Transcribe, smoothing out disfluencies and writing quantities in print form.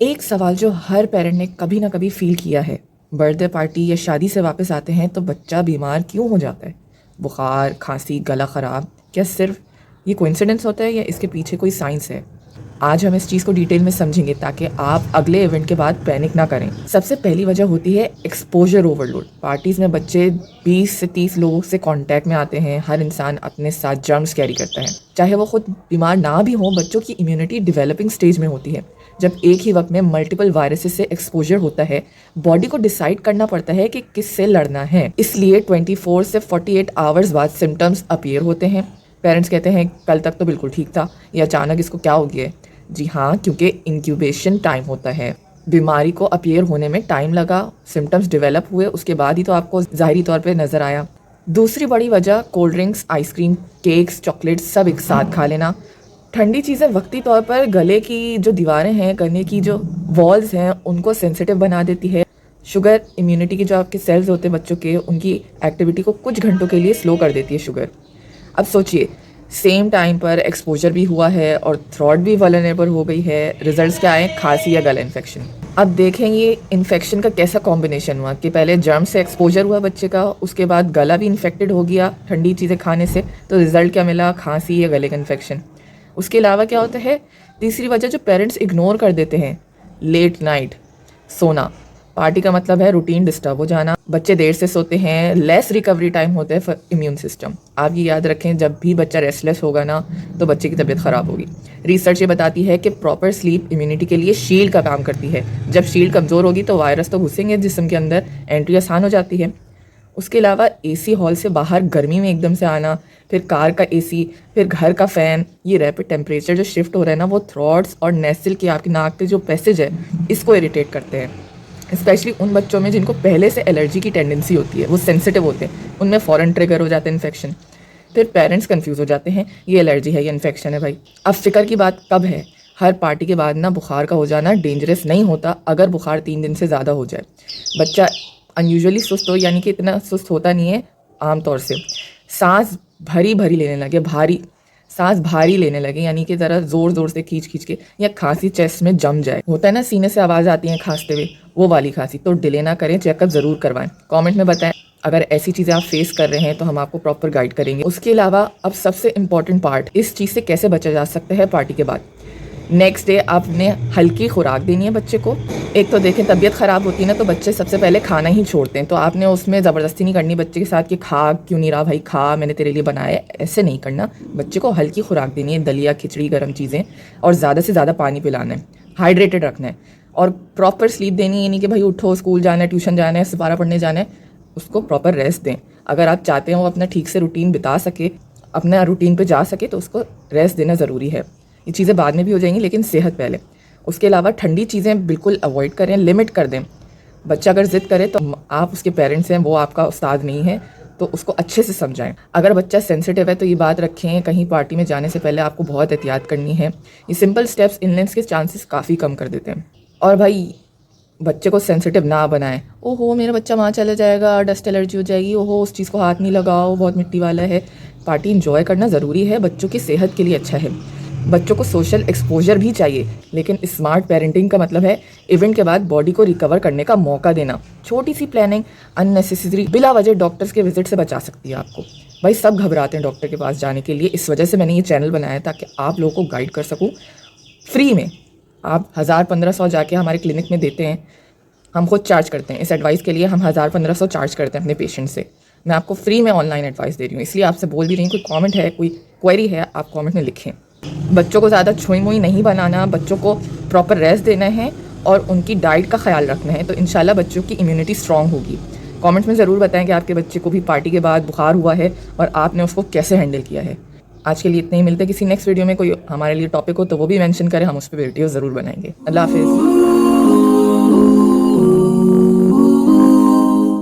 एक सवाल जो हर पेरेंट ने कभी ना कभी फील किया है, बर्थडे पार्टी या शादी से वापस आते हैं तो बच्चा बीमार क्यों हो जाता है? बुखार, खांसी, गला ख़राब, क्या सिर्फ ये कोइंसिडेंस होता है या इसके पीछे कोई साइंस है? आज हम इस चीज़ को डिटेल में समझेंगे ताकि आप अगले इवेंट के बाद पैनिक ना करें। सबसे पहली वजह होती है एक्सपोजर ओवरलोड। पार्टीज़ में बच्चे 20 से 30 लोगों से कांटेक्ट में आते हैं। हर इंसान अपने साथ जर्म्स कैरी करता है। चाहे वो खुद बीमार ना भी हो, बच्चों की इम्यूनिटी डेवलपिंग स्टेज में होती है। जब एक ही वक्त में मल्टीपल वायरसेस से एक्सपोजर होता है, बॉडी को डिसाइड करना पड़ता है कि किससे लड़ना है। इसलिए 24 से 48 आवर्स बाद सिम्टम्स अपीयर होते हैं। पेरेंट्स कहते हैं कल तक तो बिल्कुल ठीक था, या अचानक इसको क्या हो गया है। जी हाँ, क्योंकि इंक्यूबेशन टाइम होता है। बीमारी को अपीयर होने में टाइम लगा, सिम्टम्स डेवलप हुए, उसके बाद ही तो आपको ज़ाहिरी तौर पे नज़र आया। दूसरी बड़ी वजह cold drinks, ice cream, cakes, chocolates सब एक साथ खा लेना। ठंडी चीज़ें वक्ती तौर पर गले की जो दीवारें हैं, गले की जो वॉल्स हैं, उनको सेंसिटिव बना देती है। शुगर इम्यूनिटी के जो आपके सेल्स होते हैं बच्चों के, उनकी एक्टिविटी को कुछ घंटों के लिए स्लो कर देती है शुगर। अब सोचिए, सेम टाइम पर एक्सपोजर भी हुआ है और थ्रोट भी वल्नरेबल हो गई है। रिजल्ट्स क्या आए? खांसी या गला इन्फेक्शन। अब देखेंगे इन्फेक्शन का कैसा कॉम्बिनेशन हुआ कि पहले जर्म से एक्सपोजर हुआ बच्चे का, उसके बाद गला भी इन्फेक्टेड हो गया ठंडी चीज़ें खाने से, तो रिजल्ट क्या मिला? खांसी या गले का इन्फेक्शन। उसके अलावा क्या होता है? तीसरी वजह जो पेरेंट्स इग्नोर कर देते हैं, लेट नाइट सोना। पार्टी का मतलब है रूटीन डिस्टर्ब हो जाना। बच्चे देर से सोते हैं, लेस रिकवरी टाइम होता है फॉर इम्यून सिस्टम। आप ये याद रखें, जब भी बच्चा रेस्टलेस होगा ना, तो बच्चे की तबीयत ख़राब होगी। रिसर्च ये बताती है कि प्रॉपर स्लीप इम्यूनिटी के लिए शील्ड का काम करती है। जब शील्ड कमज़ोर होगी तो वायरस तो घुसेंगे जिस्म के अंदर, एंट्री आसान हो जाती है। उसके अलावा एसी हॉल से बाहर गर्मी में एकदम से आना, फिर कार का एसी, फिर घर का फ़ैन, ये रैपिड टेम्परेचर जो शिफ्ट हो रहा है ना, वो थ्रॉट्स और नेसल के आपकी नाक के जो पैसेज है, इसको इरिटेट करते हैं। स्पेशली उन बच्चों में जिनको पहले से एलर्जी की टेंडेंसी होती है, वो सेंसिटिव होते हैं, उनमें फ़ौरन ट्रिगर हो जाता है इन्फेक्शन। फिर पेरेंट्स कंफ्यूज हो जाते हैं, ये एलर्जी है या इन्फेक्शन है भाई। अब फिक्र की बात कब है? हर पार्टी के बाद ना बुखार का हो जाना डेंजरस नहीं होता अगर बुखार 3 दिन से ज़्यादा हो जाए। बच्चा अनयूजुअली सुस्त हो, यानी कि इतना सुस्त होता नहीं है आमतौर से। सांस भरी भरी लेने लगे, सांस भारी लेने लगे, यानी कि ज़रा ज़ोर ज़ोर से खींच खींच के, या खांसी चेस्ट में जम जाए, होता है ना सीने से आवाज़ आती है खांसते हुए, वो वाली खांसी, तो डिले ना करें, चेकअप ज़रूर करवाएं। कमेंट में बताएं अगर ऐसी चीज़ें आप फेस कर रहे हैं, तो हम आपको प्रॉपर गाइड करेंगे। उसके अलावा अब सबसे इम्पॉर्टेंट पार्ट, इस चीज़ से कैसे बचा जा सकता है पार्टी के बाद। नेक्स्ट डे आपने हल्की खुराक देनी है बच्चे को। एक तो देखें, तबीयत ख़राब होती है ना, तो बच्चे सबसे पहले खाना ही छोड़ते हैं, तो आपने उसमें ज़बरदस्ती नहीं करनी बच्चे के साथ कि खा क्यों नहीं रहा भाई, खा, मैंने तेरे लिए बनाया है, ऐसे नहीं करना। बच्चे को हल्की खुराक देनी है, दलिया, खिचड़ी, गर्म चीज़ें, और ज़्यादा से ज़्यादा पानी पिलाना है, हाइड्रेटेड रखना है, और प्रॉपर स्लीप देनी है। नहीं कि भाई उठो, स्कूल जाना है, ट्यूशन जाना है, सिपारा पढ़ने जाना है, उसको प्रॉपर रेस्ट दें। अगर आप चाहते हैं वो अपना ठीक से रूटीन बिता सके, अपना रूटीन पे जा सके, तो उसको रेस्ट देना ज़रूरी है। ये चीज़ें बाद में भी हो जाएंगी, लेकिन सेहत पहले। उसके अलावा ठंडी चीज़ें बिल्कुल अवॉइड करें, लिमिट कर दें। बच्चा अगर ज़िद करे तो आप उसके पेरेंट्स हैं, वो आपका उस्ताद नहीं है, तो उसको अच्छे से समझाएं। अगर बच्चा सेंसिटिव है तो ये बात रखें, कहीं पार्टी में जाने से पहले आपको बहुत एहतियात करनी है। ये सिंपल स्टेप्स इलनेस के चांसेस काफ़ी कम कर देते हैं। और भाई, बच्चे को सेंसिटिव ना बनाएं। ओहो मेरा बच्चा वहाँ चला जाएगा, डस्ट एलर्जी हो जाएगी, ओहो उस चीज़ को हाथ नहीं लगाओ, बहुत मिट्टी वाला है। पार्टी इंजॉय करना ज़रूरी है, बच्चों की सेहत के लिए अच्छा है। बच्चों को सोशल एक्सपोजर भी चाहिए, लेकिन स्मार्ट पेरेंटिंग का मतलब है इवेंट के बाद बॉडी को रिकवर करने का मौका देना। छोटी सी प्लानिंग अननेसेसरी बिला वजह डॉक्टर्स के विजिट से बचा सकती है आपको। भाई सब घबराते हैं डॉक्टर के पास जाने के लिए, इस वजह से मैंने ये चैनल बनाया ताकि आप लोगों को गाइड कर सकूँ फ्री में। आप 1000-1500 जाके हमारे क्लिनिक में देते हैं, हम खुद चार्ज करते हैं। इस एडवाइस के लिए हम 1000-1500 चार्ज करते हैं अपने पेशेंट से। मैं आपको फ्री में ऑनलाइन एडवाइस दे रही हूँ, इसलिए आपसे बोल भी रही हूँ, कोई कमेंट है, कोई क्वेरी है, आप कमेंट में लिखें। बच्चों को ज़्यादा छुई मुई नहीं बनाना, बच्चों को प्रॉपर रेस्ट देना है और उनकी डाइट का ख्याल रखना है, तो इंशाल्लाह बच्चों की इम्यूनिटी स्ट्रॉन्ग होगी। कमेंट्स में ज़रूर बताएं कि आपके बच्चे को भी पार्टी के बाद बुखार हुआ है और आपने उसको कैसे हैंडल किया है। आज के लिए इतने ही, मिलते हैं किसी नेक्स्ट वीडियो में। कोई हमारे लिए टॉपिक हो तो वो भी मेंशन करें, हम उस पर वीडियो ज़रूर बनाएंगे। अल्लाह हाफिज़।